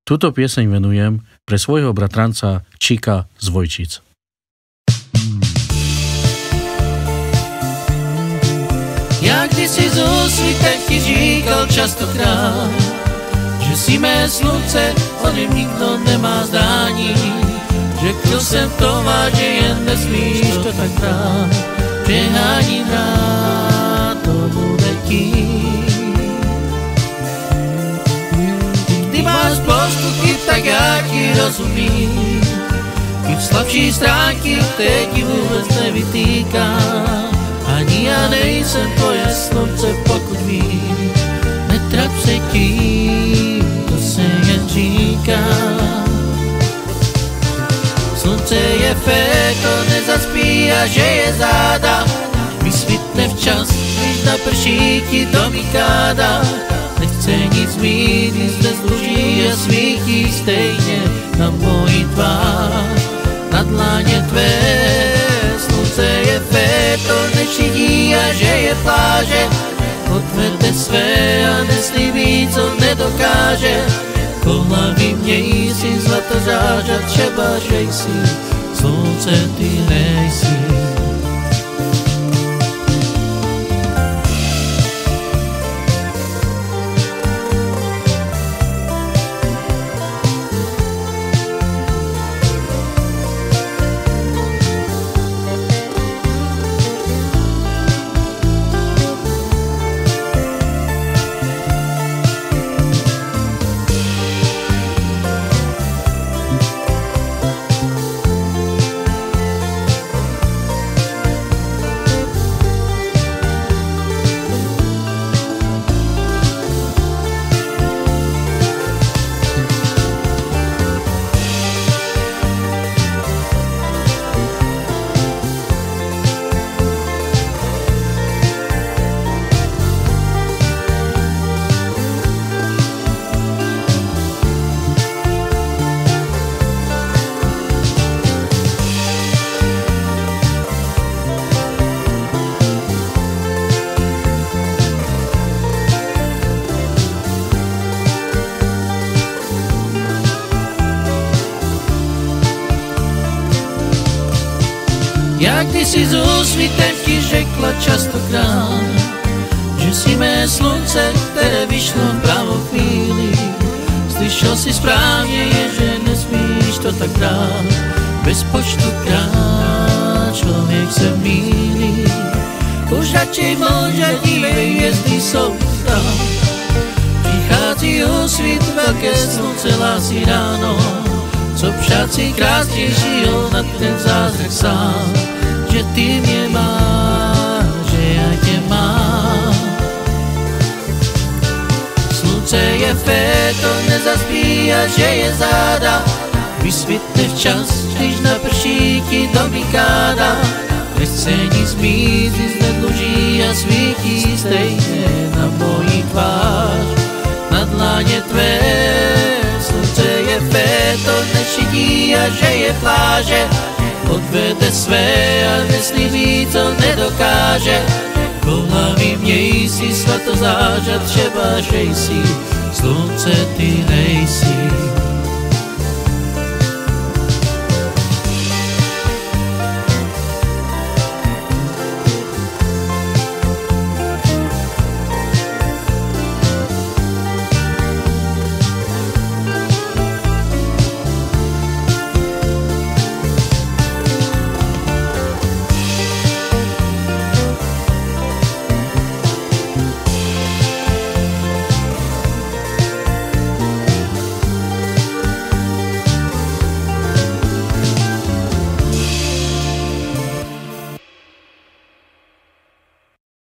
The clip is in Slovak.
Túto pieseň venujem pre svojho bratranca Čika z Vojčic. Ja kdysi z úsvitek ti říkal častokrát, že si mé slunce, o něm nikdo nemá zdání. Řekl jsem to vážně, jen nesmíš to tak brát, přeháním rád, to bude tím. Ty máš postupy, tak já ti rozumím, i v slabší stránky, které ti vůbec nevytýkám. Ani já nejsem tvoje slunce, pokud vím, netrap se tím, to se jen říká. Slunce je fér, to nezaspí a že je záda, vysvitne včas, když naprší ti domykáda. Nechce nic mít, nic nezdluží a svítí stejně na mojí tvář, na dlaně tvé. Slunce je fér, to nešidí a že je pláže, odvede své a neslíbí, co nedokáže. Pohlaví měj si zlatořáž a třeba žejsi, slunce ty nejsi. Já kdysi s úsvitem ti řekla častokrát, že si mé slunce, které vyšlo v pravou chvíli. Slyšel si správně, je, že nesmíš to tak brát, bez počtu krát člověk se mýlí. Už radši mlčet, dívej, hvězdy jsou tam. Přichází úsvit, velké slunce lásí ráno, co přát si krásnějšího nad ten zázrak sám. Že ty mě máš, že já tě mám. Slunce je fér, to nezaspí a že je záda, vysvitne včas, když naprší ti domykáda. Nechce nic mít, nic nedluží a svítí stejně na mojí tvář, na dlaně tvé. Slunce je fér, to nešidí a že je pláže, odvede své a neslíbí, co nedokáže. Pohlaví měj si svatozář a třeba žej si, slunce ty nejsi.